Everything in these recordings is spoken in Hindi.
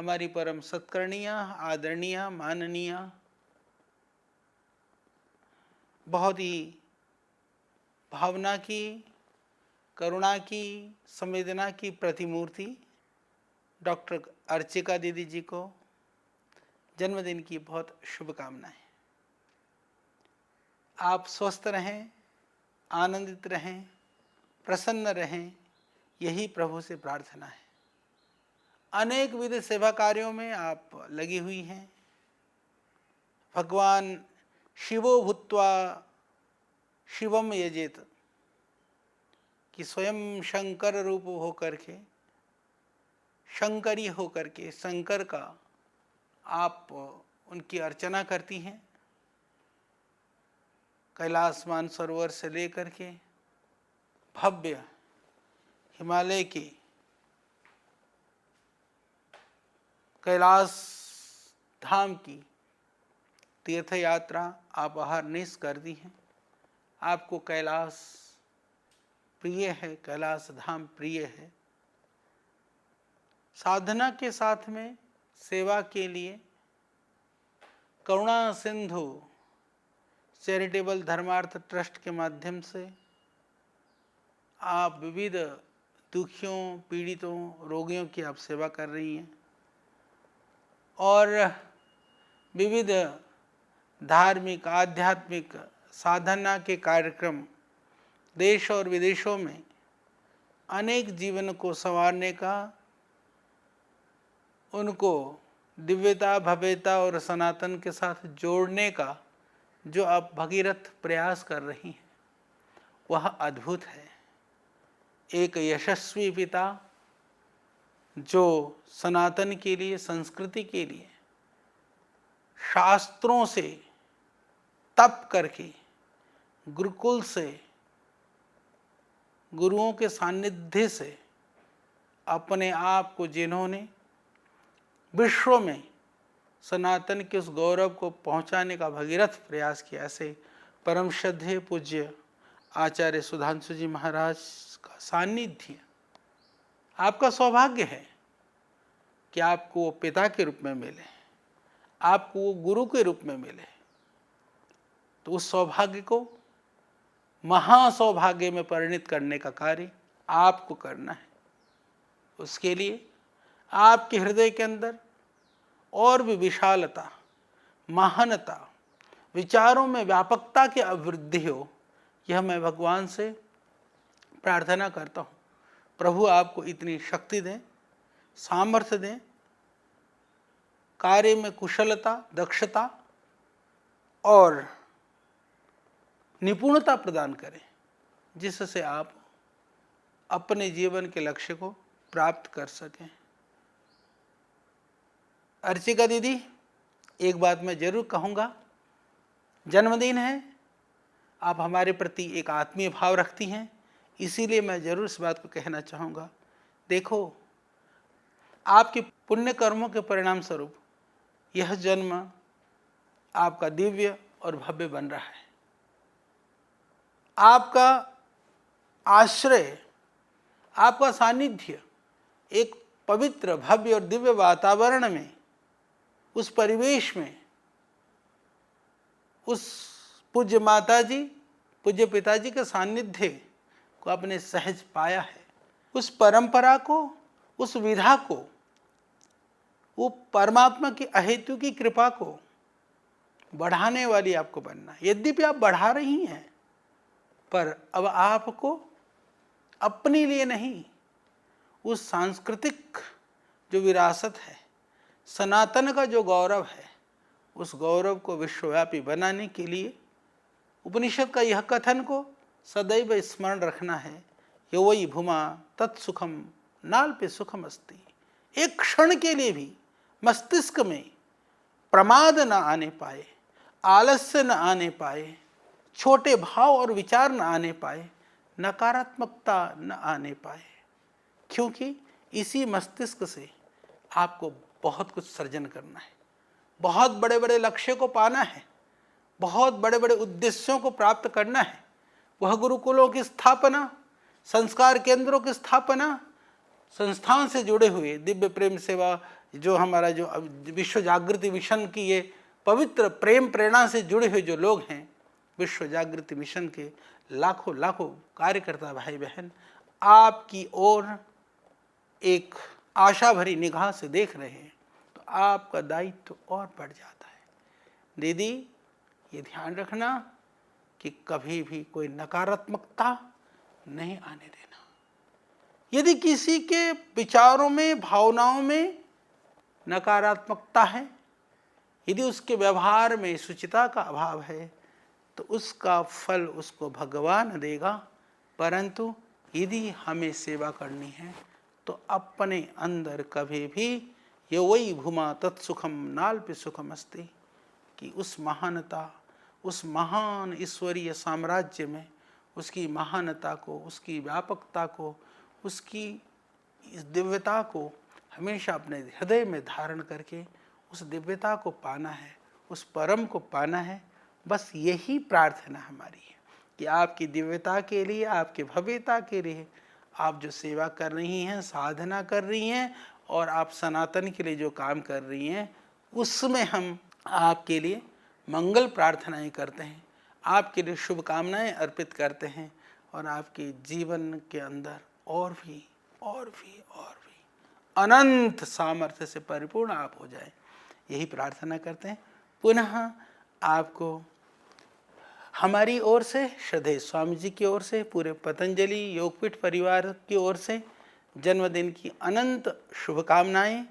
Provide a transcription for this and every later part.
हमारी परम सत्कर्णीय, आदरणीय, माननीय, बहुत ही भावना की, करुणा की, संवेदना की प्रतिमूर्ति डॉक्टर अर्चिका दीदी जी को जन्मदिन की बहुत शुभकामनाएं। आप स्वस्थ रहें, आनंदित रहें, प्रसन्न रहें, यही प्रभु से प्रार्थना है। अनेक विध सेवा कार्यों में आप लगी हुई हैं। भगवान शिवो भूत्वा शिवम यजेत, कि स्वयं शंकर रूप होकर के, शंकरी होकर के, शंकर का आप उनकी अर्चना करती हैं। कैलाश मानसरोवर से लेकर के भव्य हिमालय की कैलाश धाम की तीर्थ यात्रा आप अहरनिश कर दी हैं। आपको कैलाश प्रिय है, कैलाश धाम प्रिय है। साधना के साथ में सेवा के लिए करुणा सिंधु चैरिटेबल धर्मार्थ ट्रस्ट के माध्यम से आप विविध दुखियों, पीड़ितों, रोगियों की आप सेवा कर रही हैं और विविध धार्मिक, आध्यात्मिक साधना के कार्यक्रम देश और विदेशों में अनेक जीवन को संवारने का, उनको दिव्यता, भव्यता और सनातन के साथ जोड़ने का जो आप भगीरथ प्रयास कर रही हैं, वह अद्भुत है। एक यशस्वी पिता जो सनातन के लिए, संस्कृति के लिए शास्त्रों से तप करके, गुरुकुल से, गुरुओं के सानिध्य से अपने आप को, जिन्होंने विश्व में सनातन के उस गौरव को पहुंचाने का भगीरथ प्रयास किया, ऐसे परम श्रद्धेय पूज्य आचार्य सुधांशु जी महाराज का सानिध्य आपका सौभाग्य है कि आपको वो पिता के रूप में मिले, आपको वो गुरु के रूप में मिले। तो उस सौभाग्य को महासौभाग्य में परिणित करने का कार्य आपको करना है। उसके लिए आपके हृदय के अंदर और भी विशालता, महानता, विचारों में व्यापकता की अभिवृद्धि हो, यह मैं भगवान से प्रार्थना करता हूँ। प्रभु आपको इतनी शक्ति दें, सामर्थ्य दें, कार्य में कुशलता, दक्षता और निपुणता प्रदान करें, जिससे आप अपने जीवन के लक्ष्य को प्राप्त कर सकें। अर्चिका दीदी, एक बात मैं जरूर कहूँगा, जन्मदिन है, आप हमारे प्रति एक आत्मीय भाव रखती हैं, इसीलिए मैं जरूर इस बात को कहना चाहूँगा। देखो, आपके पुण्य कर्मों के परिणाम स्वरूप यह जन्म आपका दिव्य और भव्य बन रहा है। आपका आश्रय, आपका सानिध्य एक पवित्र, भव्य और दिव्य वातावरण में, उस परिवेश में, उस पूज्य माता जी, पूज्य पिताजी के सानिध्य को आपने सहज पाया है। उस परंपरा को, उस विधा को, वो परमात्मा की अहेतु की कृपा को बढ़ाने वाली आपको बनना है। यद्यपि आप बढ़ा रही हैं, पर अब आपको अपने लिए नहीं, उस सांस्कृतिक जो विरासत है, सनातन का जो गौरव है, उस गौरव को विश्वव्यापी बनाने के लिए उपनिषद का यह कथन को सदैव स्मरण रखना है। यो वही भूमा तत्सुखम नाल्पे सुखम अस्ति। एक क्षण के लिए भी मस्तिष्क में प्रमाद न आने पाए, आलस्य न आने पाए, छोटे भाव और विचार न आने पाए, नकारात्मकता न आने पाए, क्योंकि इसी मस्तिष्क से आपको बहुत कुछ सर्जन करना है, बहुत बड़े बड़े लक्ष्य को पाना है, बहुत बड़े बड़े उद्देश्यों को प्राप्त करना है। वह गुरुकुलों की स्थापना, संस्कार केंद्रों की स्थापना, संस्थाओं से जुड़े हुए, दिव्य प्रेम सेवा जो हमारा जो विश्व जागृति मिशन की ये पवित्र प्रेम प्रेरणा से जुड़े हुए जो लोग हैं, विश्व जागृति मिशन के लाखों लाखों कार्यकर्ता भाई बहन आपकी ओर एक आशा भरी निगाह से देख रहे हैं, तो आपका दायित्व और बढ़ जाता है। दीदी, ये ध्यान रखना कि कभी भी कोई नकारात्मकता नहीं आने देना। यदि किसी के विचारों में, भावनाओं में नकारात्मकता है, यदि उसके व्यवहार में शुचिता का अभाव है, तो उसका फल उसको भगवान देगा। परंतु यदि हमें सेवा करनी है तो अपने अंदर कभी भी ये वही भूमा तत्सुखम नाल्पि सुखम अस्ति कि उस महानता, उस महान ईश्वरीय साम्राज्य में उसकी महानता को, उसकी व्यापकता को, उसकी इस दिव्यता को हमेशा अपने हृदय में धारण करके उस दिव्यता को पाना है, उस परम को पाना है। बस यही प्रार्थना हमारी है कि आपकी दिव्यता के लिए, आपके भव्यता के लिए आप जो सेवा कर रही हैं, साधना कर रही हैं और आप सनातन के लिए जो काम कर रही हैं, उसमें हम आपके लिए मंगल प्रार्थनाएं करते हैं, आपके लिए शुभकामनाएं अर्पित करते हैं और आपके जीवन के अंदर और भी अनंत सामर्थ्य से परिपूर्ण आप हो जाए, यही प्रार्थना करते हैं। पुनः आपको हमारी ओर से, श्रद्धेय स्वामी जी की ओर से, पूरे पतंजलि योगपीठ परिवार की ओर से जन्मदिन की अनंत शुभकामनाएं।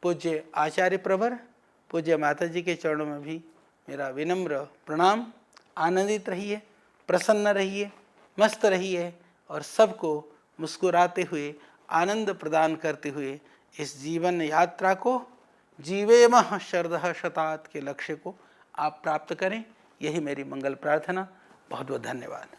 पूज्य आचार्य प्रवर, पूज्य माता जी के चरणों में भी मेरा विनम्र प्रणाम। आनंदित रहिए, प्रसन्न रहिए, मस्त रहिए और सबको मुस्कुराते हुए, आनंद प्रदान करते हुए इस जीवन यात्रा को, जीवेमः शरदः शतात् के लक्ष्य को आप प्राप्त करें। यही मेरी मंगल प्रार्थना। बहुत बहुत धन्यवाद।